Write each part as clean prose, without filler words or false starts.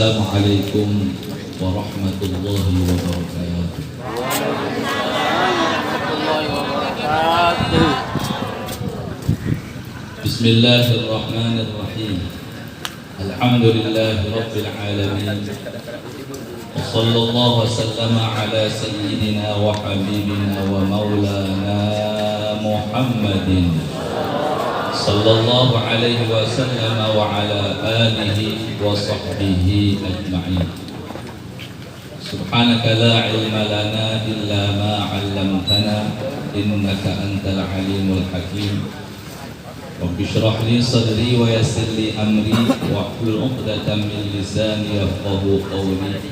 Assalamualaikum warahmatullahi wabarakatuh. Bismillahirrahmanirrahim. Alhamdulillahi rabbil alamin. Wassallallahu wasallama ala sayyidina wa habibina wa maulana Muhammadin sallallahu alaihi wasallam wa ala alihi wa sahbihi ajma'in. Subhanaka la ilma lana illa ma 'allamtana innaka antal alimul hakim. Rabbi shrah li sadri wa yassir li amri wa hlul 'uqdatam min lisani yafqahu qawli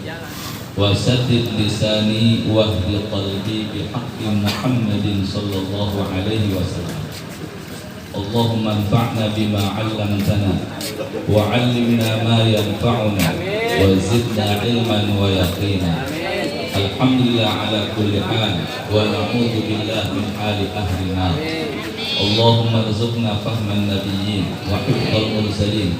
wa saddid lisani wa hdi qalbi bi haqqi Muhammadin sallallahu alaihi wasallam. Allahumma anfa'na bima 'allamtana wa 'allimna ma yanfa'una wa zidna 'ilman wa yaqina. Alhamdulillah ala kulli hal wa na'udzu billahi min hali ahli nar. Allahumma rzuqna fahman nabiyyin wa hifdzal mursalin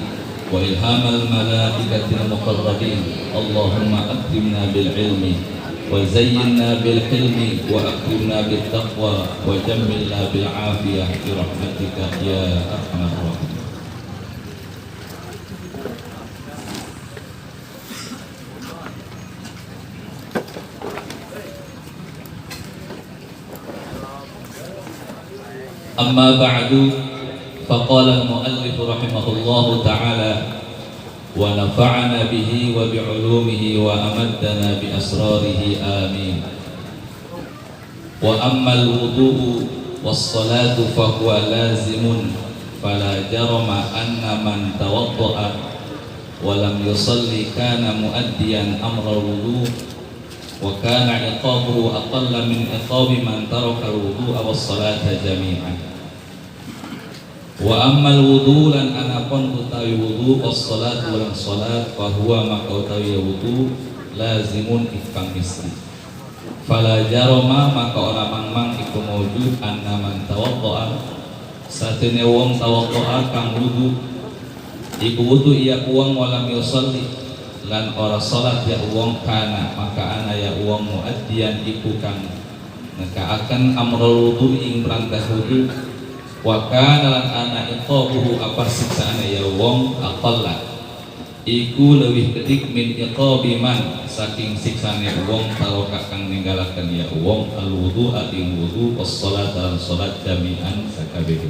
wa ilhamal malaikatil muqarrabin. Allahumma akrimna bil ilmi وزينا بالحلم وأكرمنا بالتقوى وجملنا بالعافية برحمتك يا أرحم الراحمين. أما بعد فقال المؤلف رحمه الله تعالى ونفعنا به وبعلومه وأمدنا بأسراره آمين. وأما الوضوء والصلاة فهو لازم فلا جرم أن من توضأ ولم يصلي كان مؤديا أمر الوضوء وكان عقابه أقل من عقاب من ترك الوضوء والصلاة جميعا. Wa ammal wudu lan anapun utawi wudu was-salat lan salat fa huwa maka utawi wudu lazimun ikang mesti. Fala jarama maka ora mangmang iku maujud anna man tawaddaa satene wong tawaddaa kang wudu iku wudu iya wong walam yusalli lan ora salat ya wong kana maka ana ya wong muaddian iku kang nekaaken amrul wudu ing perintah wudu. Wa kana lan ana iqabuhu apa siksaane ya wong aqalla iku leuwih kedik min iqabi man saking siksane wong taroka kang ninggalaken ya wong al wudu ing wudu was-salat lan salat jami'an sakabeh.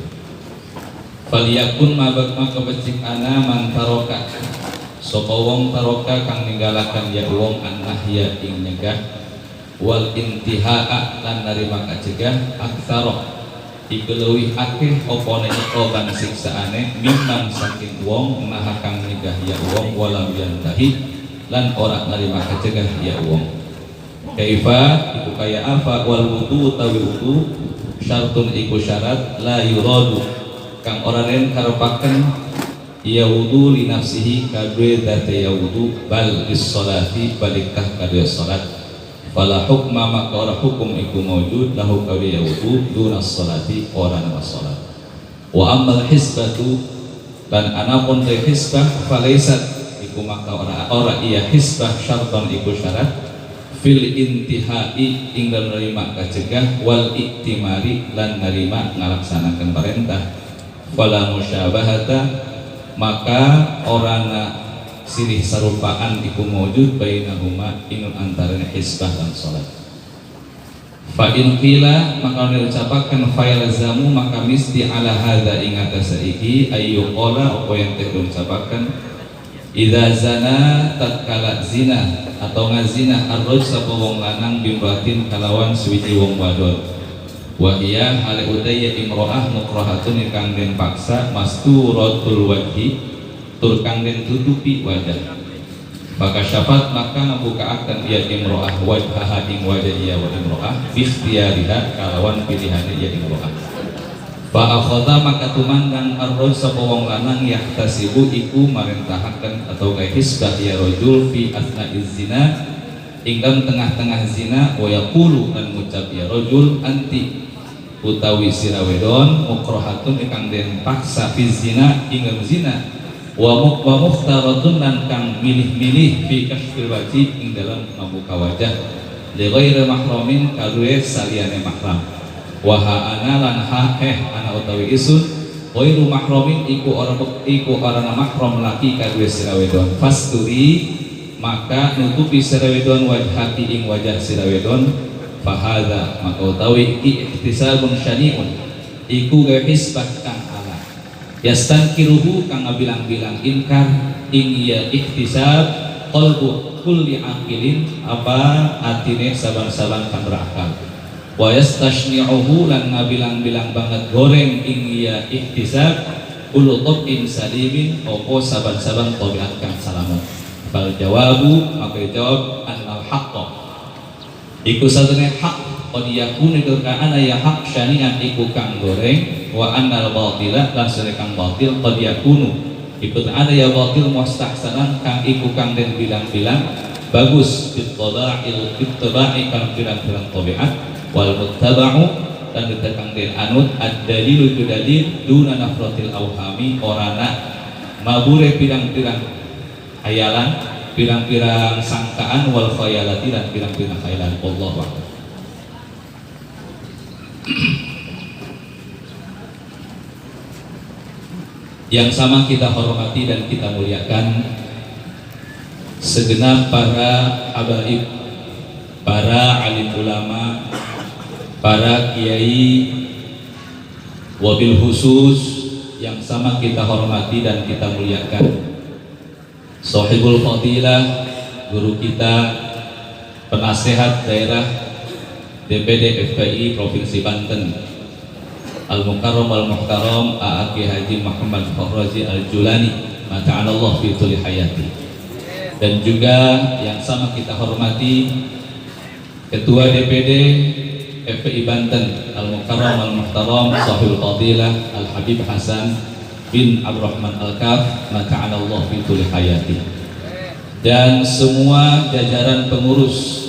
Faliyakun mabak maka becik ana man taroka sapa wong taroka kang ninggalaken ya wong an-nahya ing nyegah wal intihaa lan narima kacegah aktsara iku leuwih akeh opone iqaban siksaane mimman saking wong naha kang nyegah ya wong walam yantahi lan ora narima kacegah ya wong. Kaifa iku kaya apa wal wudu utawi wudu syartun iku syarat la yuradu kang ora den karepaken ya wudu li nafsihi kadue date ya wudu bal bis sholati balikah kadue salat. Fala hukma maka ora hukum iku maujud lahu kawi ya wudu dunas sholati ora nama salat. Wa ammal hisbatu dan anapun te hisbah falaisat iku maka ora iya hisbah syartan iku syarat fil intihai ing dalem nerima kacegah wal iktimari lan nerima ngalaksanakeun perintah. Fala musyabahata maka orana silih sarupaan iku maujud bainahuma inun antaranya hisbah dan salat. Fa in qila maka diucapaken fa yalzamu maka mesti ala hadza ing atas iki ayu qala apa yang diucapaken idza zana tatkala zina atau ngazina arroj sapa wong lanang bimbatin kalawan suwiji wong wadon wa hiya hale udaya imro'ah mukrahatun kang den paksa masturatul wajhi tur kang den tutupi wajah. Maka syafat maka ngebuka akan dia imro'ah wajah ing wajah dia wa imro'ah bikhtiyariha kalawan pilihan dia imro'ah. Fa akhadha maka tumandang arroj sapa wong lanang yahtasibu iku marentahaken atau kaya hisbah ya rajul fi asna'iz zina ing tengah-tengah zina wa yaqulu dan ngucap ya rajul anti utawi sira wedon mukrahatun ingkang den paksa fi zina ing zina wa mukhtaratun lan kang milih-milih fi kashfil wajib ing dalam membuka wajah li ghairi mahramin kadue saliyane mahram wa ana lan ana utawi isun ghairu mahramin iku orang mahram laki kadue sirawedon fasturi maka nutupi sirawedon wajhati ing wajah sirawedon fahadha maka utawi ihtisabun syani'un iku gawe hisbah kang ala yastankiruhu kang bilang-bilang inkar ing ya ihtisab qalbu kulli aqilin apa atine saban-saban kang berakal wa yastashni'uhu lan ngabilang-bilang banget goreng ing ya ihtisab kullu tabin salimin opo saban-saban tabiat kang salamet bal jawabu maka jawab annal haqqa iku satune hak qad yakunu kana ya hak syani'an iku kang goreng wa annal batila lan sare kang batil qad yakunu iku ada ya batil mustahsanan kang iku kang den bilang-bilang bagus bittaba'il kang bilang-bilang tabiat wal muttaba'u dan kang den anut ad-dalilu itu dalil duna nafratil awhami orana mabure pirang-pirang hayalan pirang-pirang sangkaan wal khayalati dan pirang-pirang khayalan Allah. Yang sama kita hormati dan kita muliakan segenap para habaib, para alim ulama, para kiai, wabil khusus yang sama kita hormati dan kita muliakan Sohibul Fadilah, guru kita, penasehat daerah DPD FPI Provinsi Banten, Al-Mukarram Al-Muhtaram A.A.K. Haji Muhammad Fakhrazi Al-Julani, mata'anallah fi tuli hayati. Dan juga yang sama kita hormati Ketua DPD FPI Banten, Al-Mukarram Al-Muhtaram Sohibul Fadilah Al-Habib Hasan bin Abdurrahman Al-Kaf mata'anallah fi tuli hayati, dan semua jajaran pengurus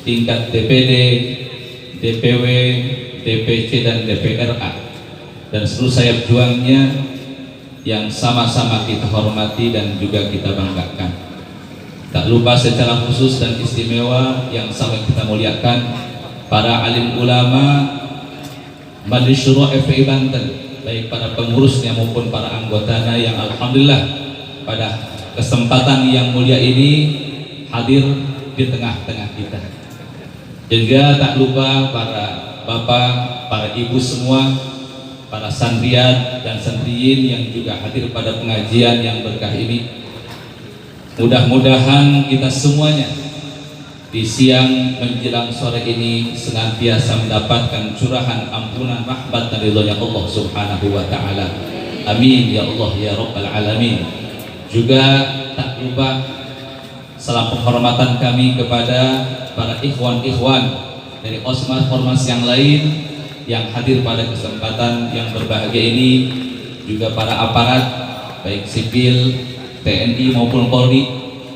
tingkat DPD, DPW, DPC dan DPRA dan seluruh sayap juangnya yang sama-sama kita hormati dan juga kita banggakan. Tak lupa secara khusus dan istimewa yang sangat kita muliakan para alim ulama Majelis Syuro FPI Banten, baik para pengurusnya maupun para anggotanya yang alhamdulillah pada kesempatan yang mulia ini hadir di tengah-tengah kita. Juga tak lupa para bapak, para ibu semua, para santriat dan santriyin yang juga hadir pada pengajian yang berkah ini. Mudah-mudahan kita semuanya di siang menjelang sore ini senantiasa mendapatkan curahan ampunan rahmat dan ridhonya Allah Subhanahu wa taala. Amin ya Allah ya rabbal alamin. Juga tak lupa salam penghormatan kami kepada para ikhwan-ikhwan dari ormas yang lain yang hadir pada kesempatan yang berbahagia ini, juga para aparat baik sipil, TNI maupun Polri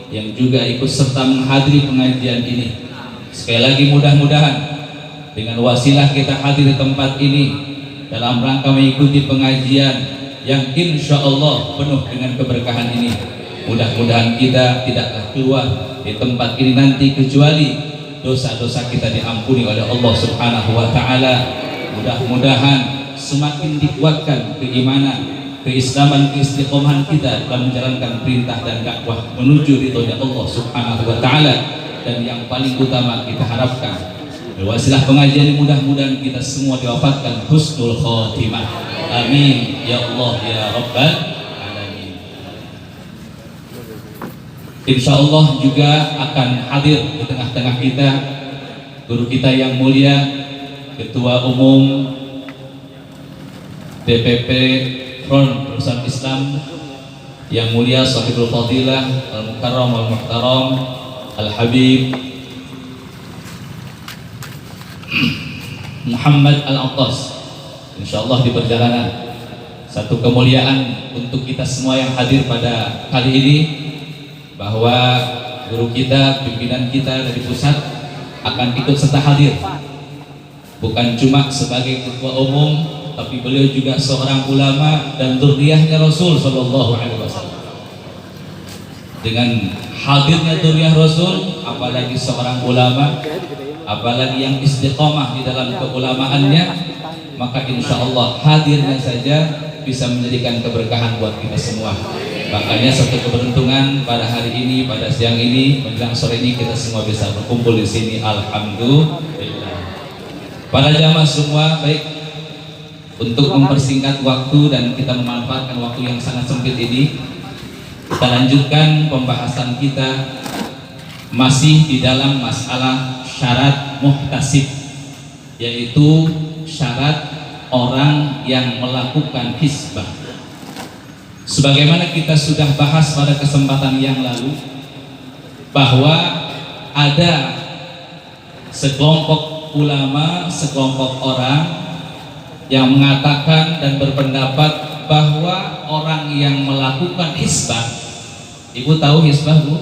yang juga ikut serta menghadiri pengajian ini. Sekali lagi mudah-mudahan dengan wasilah kita hadir di tempat ini dalam rangka mengikuti pengajian yang insya Allah penuh dengan keberkahan ini, mudah-mudahan kita tidaklah keluar di tempat ini nanti kecuali dosa-dosa kita diampuni oleh Allah Subhanahu wa taala. Mudah-mudahan semakin dikuatkan keimanan, keislaman, keistiqomahan kita dalam menjalankan perintah dan dakwah menuju ridhonya Allah Subhanahu wa taala. Dan yang paling utama kita harapkan berwasilah pengajian ini mudah-mudahan kita semua diwafatkan husnul khotimah. Amin ya Allah ya rabbal alamin. Insyaallah juga akan hadir di tengah-tengah kita guru kita yang mulia, Ketua Umum DPP Front Perusahaan Islam yang mulia Sahibul Fadilah Al-Mukarram Al-Muhtaram Al-Habib Muhammad Al-Attas. Insyaallah di perjalanan satu kemuliaan untuk kita semua yang hadir pada kali ini, bahwa guru kita, pimpinan kita dari pusat akan ikut serta hadir, bukan cuma sebagai ketua umum, tapi beliau juga seorang ulama dan dzurriyyahnya Rasul sallallahu alaihi wasallam. dengan hadirnya dzurriyyah Rasul, apalagi seorang ulama, apalagi yang istiqomah di dalam keulamaannya, maka insya Allah hadirnya saja bisa menjadikan keberkahan buat kita semua. Makanya satu keberuntungan pada hari ini, pada siang ini, menjelang sore ini kita semua bisa berkumpul di sini. Alhamdulillah. Para jamaah semua, baik, untuk mempersingkat waktu dan kita memanfaatkan waktu yang sangat sempit ini, kita lanjutkan pembahasan kita masih di dalam masalah syarat muhtasib, yaitu syarat orang yang melakukan hisbah. Sebagaimana kita sudah bahas pada kesempatan yang lalu, bahwa ada sekelompok ulama, sekelompok orang yang mengatakan dan berpendapat bahwa orang yang melakukan hisbah, ibu tahu hisbah bu?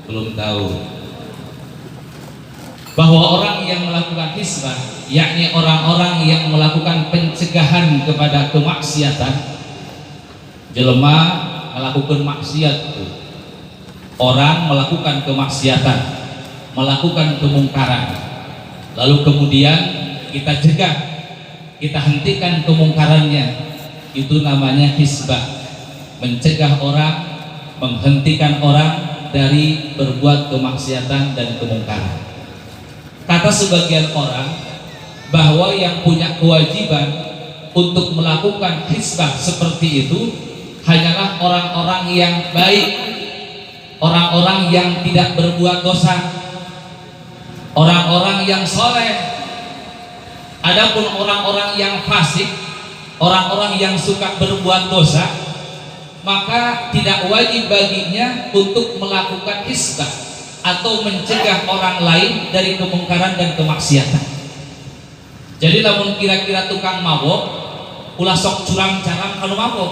Belum tahu. Bahwa orang yang melakukan hisbah, yakni orang-orang yang melakukan pencegahan kepada kemaksiatan. Jelema melakukan maksiat, orang melakukan kemaksiatan, melakukan kemungkaran, lalu kemudian kita cegah, kita hentikan kemungkarannya, itu namanya hisbah. Mencegah orang, menghentikan orang dari berbuat kemaksiatan dan kemungkaran. Kata sebagian orang bahwa yang punya kewajiban untuk melakukan hisbah seperti itu hanyalah orang-orang yang baik, orang-orang yang tidak berbuat dosa, orang-orang yang soleh. Adapun orang-orang yang fasik, orang-orang yang suka berbuat dosa, maka tidak wajib baginya untuk melakukan hisbah atau mencegah orang lain dari kemungkaran dan kemaksiatan. Jadi namun kira-kira tukang mabok ulah sok curang carang kalau mabok,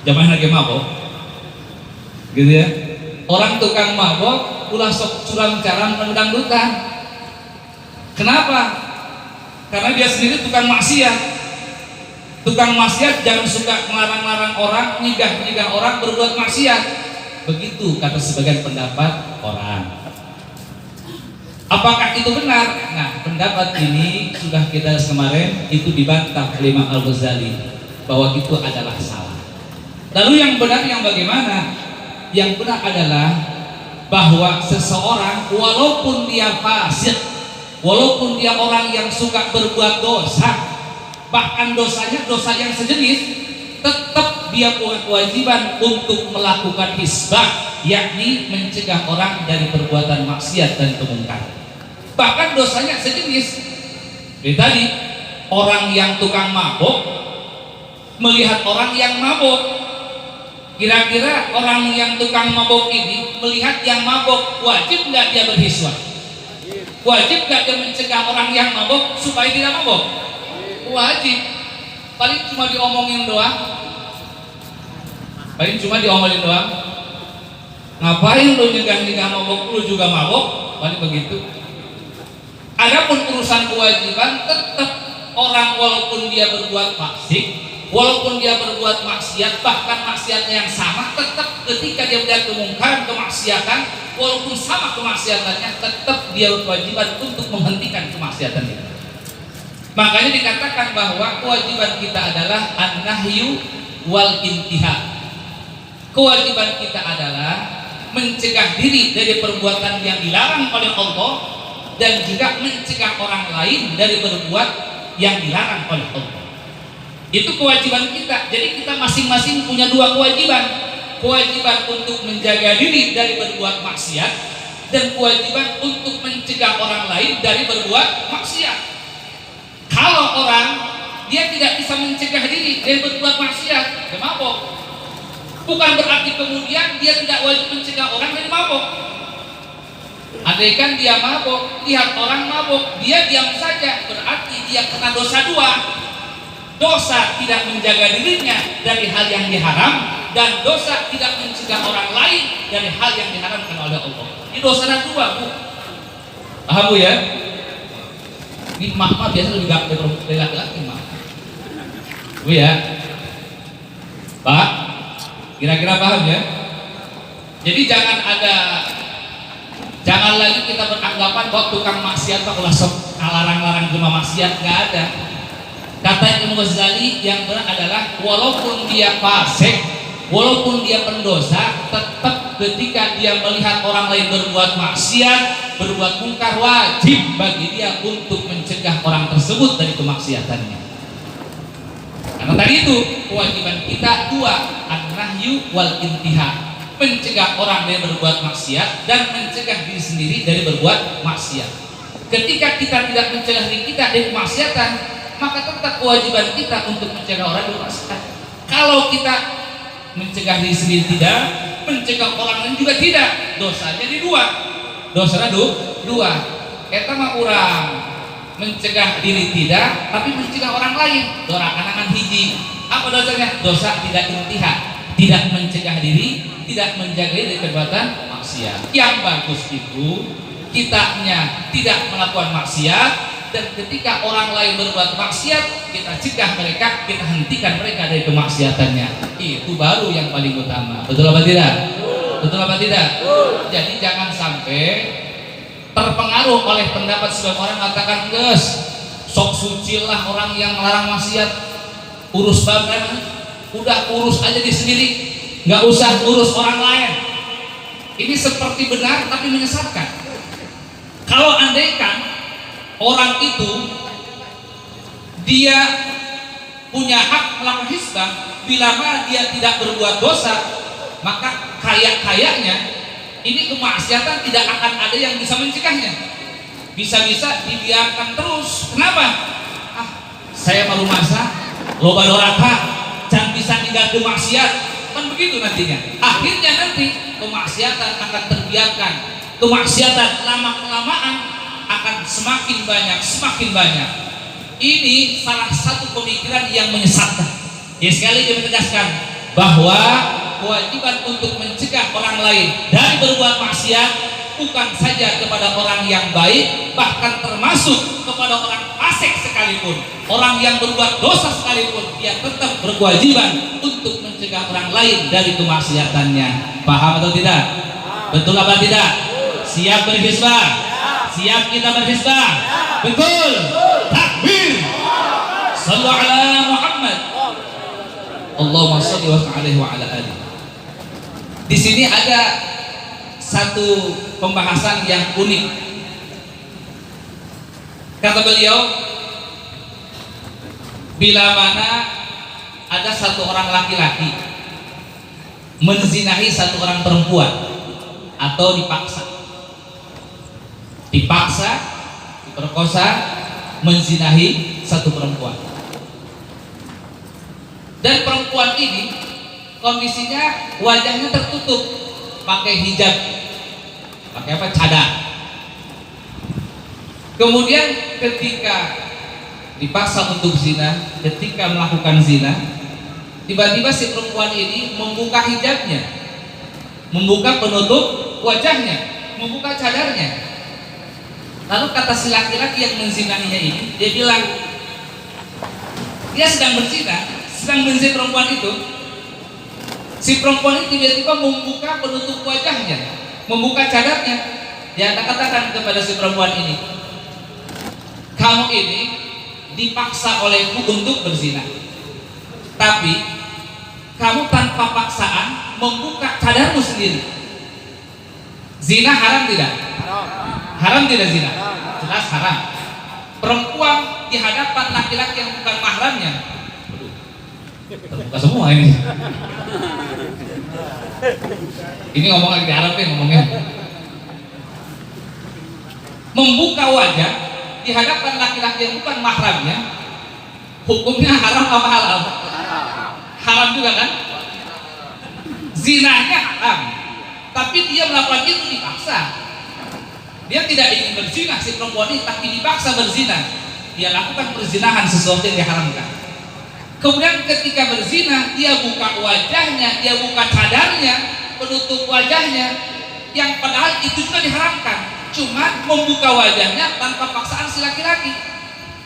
jamaah lagi mabok gitu ya. Orang tukang mabok ulah sok curang carang dangdutan. Kenapa? Karena dia sendiri tukang maksiat. Tukang maksiat jangan suka melarang-larang orang, nyegah-nyegah orang berbuat maksiat. Begitu kata sebagian pendapat orang. Apakah itu benar? Nah, pendapat ini sudah kita kemarin itu dibantah oleh Imam Al-Ghazali bahwa itu adalah salah. Lalu yang benar yang bagaimana? Yang benar adalah bahwa seseorang walaupun dia fasik, walaupun dia orang yang suka berbuat dosa, bahkan dosanya dosa yang sejenis, tetap dia punya kewajiban untuk melakukan hisbah, yakni mencegah orang dari perbuatan maksiat dan kemungkaran. Bahkan dosanya sejenis. Seperti tadi, orang yang tukang mabok melihat orang yang mabok, kira-kira orang yang tukang mabok ini melihat yang mabok, wajib nggak dia berhisbah? Wajib nggak dia mencegah orang yang mabok supaya tidak mabok? Wajib. Paling cuma diomongin doang. Paling cuma diomongin doang. Ngapain lu nyegah-nyegah mabok, lu juga mabok? Paling begitu. Adapun urusan kewajiban, tetap orang walaupun dia berbuat fasik, walaupun dia berbuat maksiat, bahkan maksiatnya yang sama, tetap ketika dia melihat kemungkaran, kemaksiatan, walaupun sama kemaksiatannya, tetap dia berkewajiban untuk menghentikan kemaksiatan itu. Makanya dikatakan bahwa kewajiban kita adalah an-nahyu wal intihar. Kewajiban kita adalah mencegah diri dari perbuatan yang dilarang oleh Allah dan juga mencegah orang lain dari berbuat yang dilarang oleh Allah. Itu kewajiban kita. Jadi kita masing-masing punya dua kewajiban. Kewajiban untuk menjaga diri dari berbuat maksiat dan kewajiban untuk mencegah orang lain dari berbuat maksiat. Kalau orang dia tidak bisa mencegah diri dari berbuat maksiat, dia mabok. Bukan berarti kemudian dia tidak wajib mencegah orang dari mabok. Andaikan dia mabok, lihat orang mabok, dia diam saja, berarti dia kena dosa dua. Dosa tidak menjaga dirinya dari hal yang diharam, dan dosa tidak mencegah orang lain dari hal yang diharamkan oleh Allah. Ini dosa dua, Bu. Paham Bu ya? Ini mah biasa lebih gak dari laki-laki mah. Bu ya? Pak, kira-kira paham ya? Jangan lagi kita beranggapan bahwa tukang maksiat ulah sok larang-larang cuma maksiat, nggak ada. Kata Imam Ghazali yang benar adalah walaupun dia fasik, walaupun dia pendosa, tetap ketika dia melihat orang lain berbuat maksiat, berbuat mungkar, wajib bagi dia untuk mencegah orang tersebut dari kemaksiatannya. Karena tadi itu kewajiban kita dua, an-nahyu wal intihar, mencegah orang dari berbuat maksiat dan mencegah diri sendiri dari berbuat maksiat. Ketika kita tidak mencegah diri kita dari kemaksiatan, maka tetap kewajiban kita untuk mencegah orang bermaksiat. Kalau kita mencegah diri sendiri tidak, mencegah orang lain juga tidak, dosa jadi dua. Dosanya dua. Eta mah urang mencegah diri tidak, tapi mencegah orang lain. Dorakan hiji. Apa dosanya? Dosa tidak intihar, tidak mencegah diri, tidak menjaga dari perbuatan maksiat. Yang bagus itu kitanya tidak melakukan maksiat, dan ketika orang lain berbuat maksiat, kita cegah mereka, kita hentikan mereka dari kemaksiatannya. Itu baru yang paling utama. Betul apa tidak? Betul apa tidak? Jadi jangan sampai terpengaruh oleh pendapat sebagian orang mengatakan, "Geus, sok suci lah orang yang melarang maksiat, urus banget, udah urus aja di sendiri, nggak usah urus orang lain." Ini seperti benar tapi menyesatkan. Kalau andaikan orang itu dia punya hak melakukan hisbah, bila mana dia tidak berbuat dosa, maka kayak-kayaknya ini kemaksiatan tidak akan ada yang bisa mencegahnya. Bisa-bisa dibiarkan terus. Kenapa? Saya malu masa loba doraka, jangan bisa tinggal kemaksiat. Kan begitu nantinya. Akhirnya nanti kemaksiatan akan terbiarkan. Kemaksiatan lama-kelamaan akan semakin banyak. Ini salah satu pemikiran yang menyesatkan. Jadi sekali lagi menegaskan bahwa kewajiban untuk mencegah orang lain dari berbuat maksiat bukan saja kepada orang yang baik, bahkan termasuk kepada orang fasik sekalipun, orang yang berbuat dosa sekalipun, dia tetap berkewajiban untuk mencegah orang lain dari kemaksiatannya. Paham atau tidak? Betul apa tidak? Siap berhisbah? Siap kita berhisbah? Betul. Takbir. Sallu ala Muhammad. Allahumma shalli wa alaihi wa ala alihi. Di sini ada satu pembahasan yang unik. Kata beliau, bila mana ada satu orang laki-laki menzinahi satu orang perempuan atau dipaksa, diperkosa, menzinahi satu perempuan, dan perempuan ini kondisinya wajahnya tertutup pakai hijab, pakai apa, cadar. Kemudian ketika dipaksa untuk zina, ketika melakukan zina, tiba-tiba si perempuan ini membuka hijabnya, membuka penutup wajahnya, membuka cadarnya. Lalu kata si laki-laki yang menzinahinya ini, dia bilang, dia sedang berzina, sedang menzina perempuan itu. Si perempuan ini tiba-tiba membuka penutup wajahnya, membuka cadarnya. Dia katakan kepada si perempuan ini, kamu ini dipaksa olehku untuk berzina, tapi kamu tanpa paksaan membuka cadarmu sendiri. Zina haram tidak? Haram tidak zina? Jelas haram. Perempuan di hadapan laki-laki yang bukan mahramnya, terbuka semua ini. Ini ngomong lagi di Arab nih ngomongnya. Membuka wajah di hadapan laki-laki yang bukan mahramnya, hukumnya haram apa halal? Haram juga kan? Zinanya haram, tapi dia melakukan itu dipaksa. Dia tidak ingin berzina si perempuan ini, tapi dipaksa berzina. Dia lakukan perzinahan, sesuatu yang diharamkan. Kemudian ketika berzina, dia buka wajahnya, dia buka cadarnya, penutup wajahnya, yang padahal itu juga diharamkan. Cuma membuka wajahnya tanpa paksaan si laki-laki.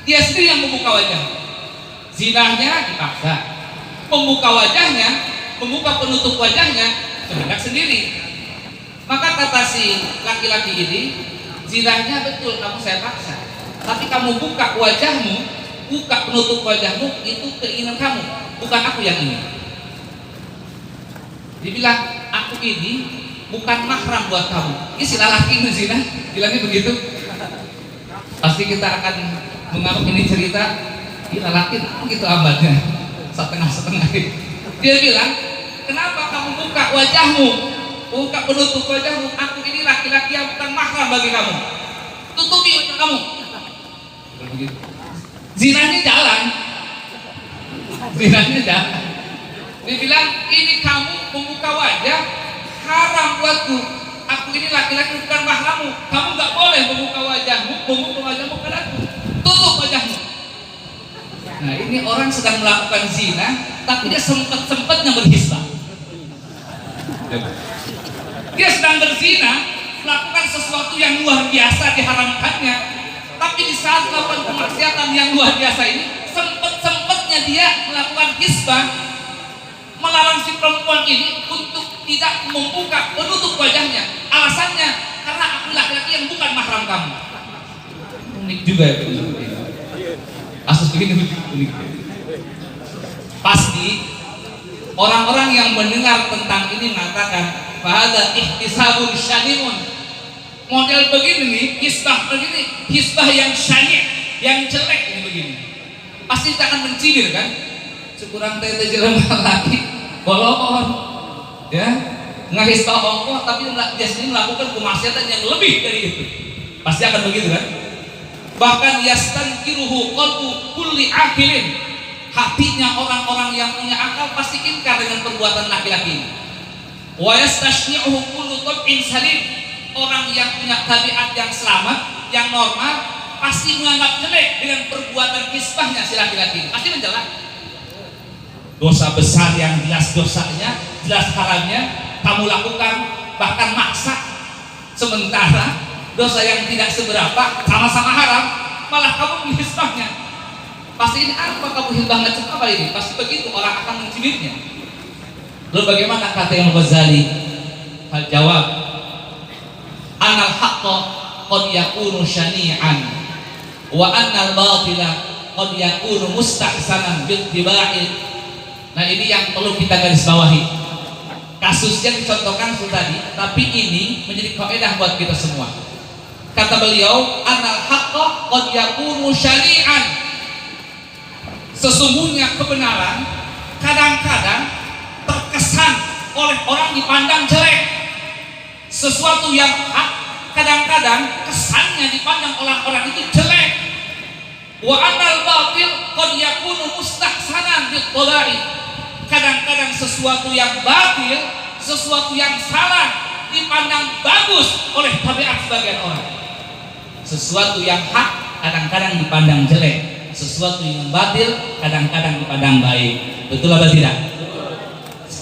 Dia sendiri yang membuka wajah. Zinahnya dipaksa. Membuka wajahnya, membuka penutup wajahnya kehendak sendiri. Maka kata si laki-laki ini, zinahnya betul kamu saya paksa, tapi kamu buka wajahmu, buka penutup wajahmu, itu keinginan kamu, bukan aku yang ingin. Dibilang aku ini bukan mahram buat kamu. Ini si laki ini zina, bilangnya begitu. Pasti kita akan menganggap ini cerita gila laki begitu abadnya, setengah-setengah. Dia bilang, kenapa kamu buka wajahmu, buka penutup wajahmu? Aku ini laki-laki yang bukan mahram bagi kamu, tutupi wajah kamu. Zinanya jalan, zinanya jalan. Dia bilang, ini kamu membuka wajah haram buatku. Aku ini laki-laki bukan mahrammu, kamu nggak boleh membuka wajahmu padaku. Tutup wajahmu. Nah, ini orang sedang melakukan zina, tapi dia sempet-sempetnya berhisbah. Dia sedang berzina, melakukan sesuatu yang luar biasa diharamkannya, tapi di saat melakukan kemaksiatan yang luar biasa ini, sempet-sempetnya dia melakukan hisbah, melarang si perempuan ini untuk tidak membuka penutup wajahnya. Alasannya karena aku laki-laki yang bukan mahram kamu. Unik juga ya. Kasus begini unik. Pasti orang-orang yang mendengar tentang ini mengatakan bahada ihtisabun syani'un. Model begini nih, hisbah begini, hisbah yang syani', yang jelek ini begini. Pasti kita akan mencibir kan? Sekurang tete jelema laki bolon, ya nggak hisbah Allah, tapi dia sendiri melakukan kemaksiatan yang lebih dari itu. Pasti akan begitu kan? Bahkan yastankiruhu qalbu kulli akilin, hatinya orang-orang yang punya akal pasti ingkar dengan perbuatan laki-laki ini. Wa yastashni'uhu kullu tab'in salim, orang yang punya tabiat yang selamat, yang normal, pasti menganggap jelek dengan perbuatan hisbahnya si laki-laki ini. Pasti mencela. Dosa besar yang jelas dosanya, jelas haramnya kamu lakukan, bahkan maksa. Sementara dosa yang tidak seberapa sama-sama haram, malah kamu menghisbahnya. Pasti ini apa kamu hisbah macam apa ini? Pasti begitu orang akan mencibirnya. Lalu bagaimana kata Imam Ghazali? Hal jawab, anal haqqa qad yakunu syani'an wa annal batila qad yakunu mustahsanan bittiba'i. Nah, ini yang perlu kita garis bawahi. Kasusnya dicontohkan tadi, tapi ini menjadi kaidah buat kita semua. Kata beliau, anal haqqa qad yakunu syani'an. Sesungguhnya kebenaran kadang-kadang terkesan oleh orang dipandang jelek. Sesuatu yang hak kadang-kadang kesannya dipandang orang-orang itu jelek. Wa anal batil qad yakunu mustahsanan bittiba'i. Kadang-kadang sesuatu yang batil, sesuatu yang salah dipandang bagus oleh tabiat sebagian orang. Sesuatu yang hak kadang-kadang dipandang jelek, sesuatu yang batil kadang-kadang dipandang baik. Betul apa tidak?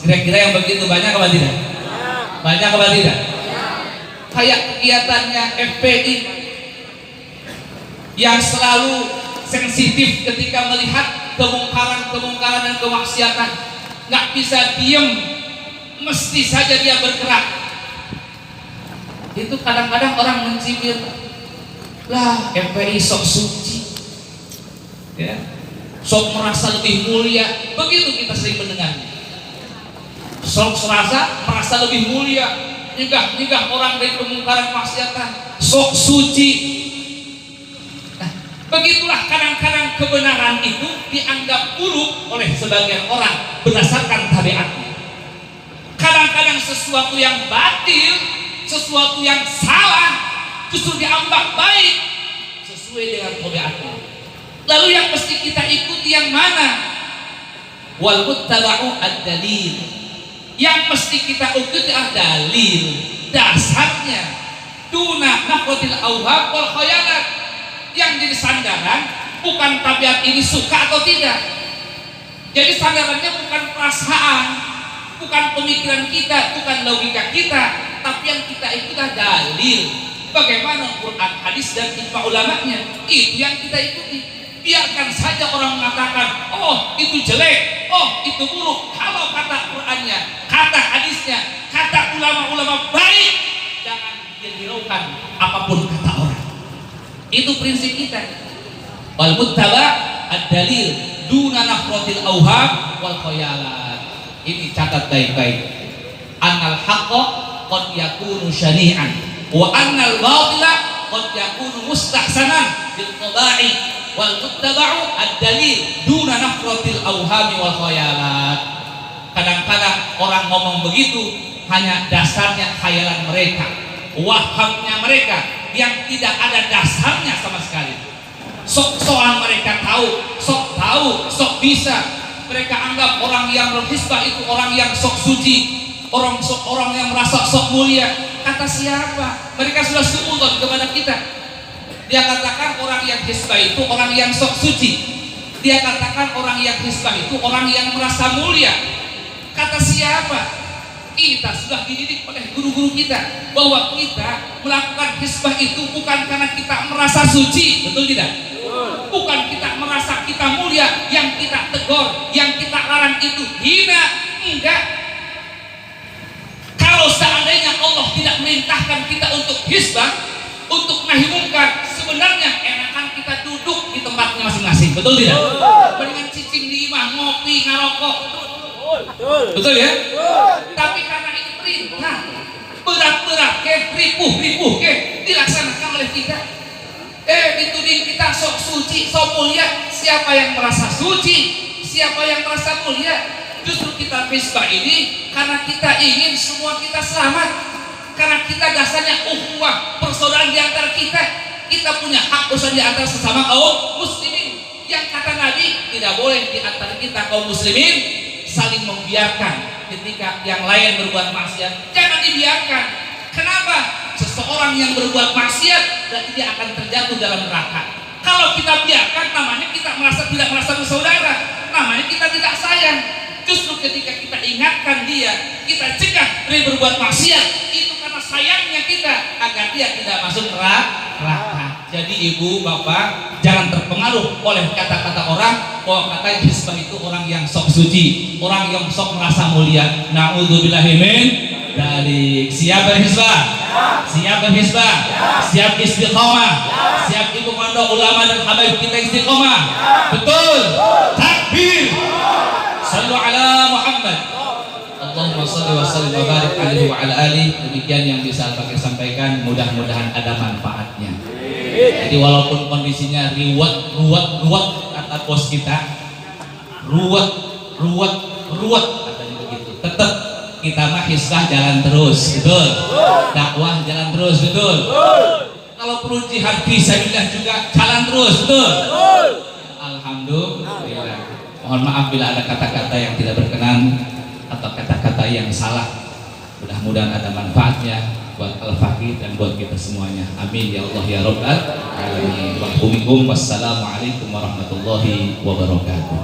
Kira-kira yang begitu banyak apa tidak? Banyak apa tidak? Kayak kegiatannya FPI yang selalu sensitif ketika melihat kemungkaran dan kemaksiatan, nggak bisa diem, mesti saja dia bergerak. Itu kadang-kadang orang mencibir, lah FPI sok suci, ya, sok merasa lebih mulia. Begitu kita sering mendengarnya. Sok merasa lebih mulia, nyegah orang dari kemungkaran kemaksiatan, sok suci. Begitulah kadang-kadang kebenaran itu dianggap buruk oleh sebagian orang berdasarkan tabiatnya. Kadang-kadang sesuatu yang batil, sesuatu yang salah justru dianggap baik sesuai dengan tabiatnya. Lalu yang mesti kita ikuti yang mana? Wal muttaba'u ad-dalil. Yang mesti kita ikuti adalah dalil, dasarnya. Duna naqatil awham wal khayalat. Yang jadi sandaran bukan tabiat ini suka atau tidak. Jadi sandarannya bukan perasaan, bukan pemikiran kita, bukan logika kita, tapi yang kita ikuti dalil. Bagaimana Quran, hadis dan ijma ulamanya, itu yang kita ikuti. Biarkan saja orang mengatakan, oh itu jelek, oh itu buruk. Kalau kata Qurannya, kata hadisnya, kata ulama-ulama baik, prinsip kita. Wal muttaba ad-dalil duna nafratil auham wal khayalat. Ini catat baik-baik. Annal haqqa qad yakunu syani'an wa annal batila qad yakunu mustahsanan bil qada'i wal muttaba'u ad-dalil duna nafratil auhami wal khayalat. Kadang-kadang orang ngomong begitu hanya dasarnya khayalan mereka, wahamnya mereka yang tidak ada dasarnya sama sekali. Sok-sokan mereka tahu, sok bisa. Mereka anggap orang yang berhisbah itu orang yang sok suci, orang yang merasa sok mulia. Kata siapa? Mereka sudah suudzon kepada kita. Dia katakan orang yang hisbah itu orang yang sok suci. Dia katakan orang yang hisbah itu orang yang merasa mulia. Kata siapa? Kita sudah dididik oleh guru-guru kita bahwa kita melakukan hisbah itu bukan karena kita merasa suci, betul tidak? Bukan kita merasa kita mulia, yang kita tegur, yang kita larang itu hina, enggak. Kalau seandainya Allah tidak merintahkan kita untuk hisbah, untuk nahi mungkar, sebenarnya enakan kita duduk di tempatnya masing-masing, betul tidak? Mendingan cicing di imah, ngopi, ngarokok, betul ya? Tapi karena ini perintah, berat-berat ke, ripuh-ripuh ke, dilaksanakan oleh kita. Dituding kita sok suci, sok mulia. Siapa yang merasa suci? Siapa yang merasa mulia? Justru kita hisbah ini karena kita ingin semua kita selamat. Karena kita dasarnya ukhuwah, persaudaraan di antara kita. Kita punya hak urusan di antara sesama kaum muslimin. Yang kata Nabi, tidak boleh di antara kita kaum muslimin saling membiarkan ketika yang lain berbuat maksiat. Jangan dibiarkan. Kenapa? Seseorang yang berbuat maksiat dan dia akan terjatuh dalam neraka. Kalau kita biarkan, namanya kita tidak merasa bersaudara, namanya kita tidak sayang. Justru ketika kita ingatkan dia, kita cegah dari berbuat maksiat, itu karena sayangnya kita agar dia tidak masuk neraka. Jadi ibu, bapak, jangan terpengaruh oleh kata-kata orang bahwa kata hisbah itu orang yang sok suci, orang yang sok merasa mulia. Na'udzubillahi min dzalik. Siap berhisbah? Siap berhisbah? Siap istiqomah? Siap ibu pondok ulama dan habaib kita istiqomah? Betul? Takbir! Sallu ala Muhammad. Allahumma salli wa sallim wa barik alaihi wa ala alihi. Demikian yang bisa Al-Fakir sampaikan, mudah-mudahan ada manfaatnya. Jadi walaupun kondisinya ruwet kata bos kita, ruwet katanya begitu, tetap kita mah hisbah jalan terus, betul? Dakwah jalan terus, betul? Kalau perlu jihad fisabilillah juga jalan terus, betul? Alhamdulillah. Mohon maaf bila ada kata-kata yang tidak berkenan atau kata-kata yang salah. Mudah-mudahan ada manfaatnya buat Al-Fakir dan buat kita semuanya. Amin ya Allah ya Rabbal alamin. Wassalamualaikum warahmatullahi wabarakatuh.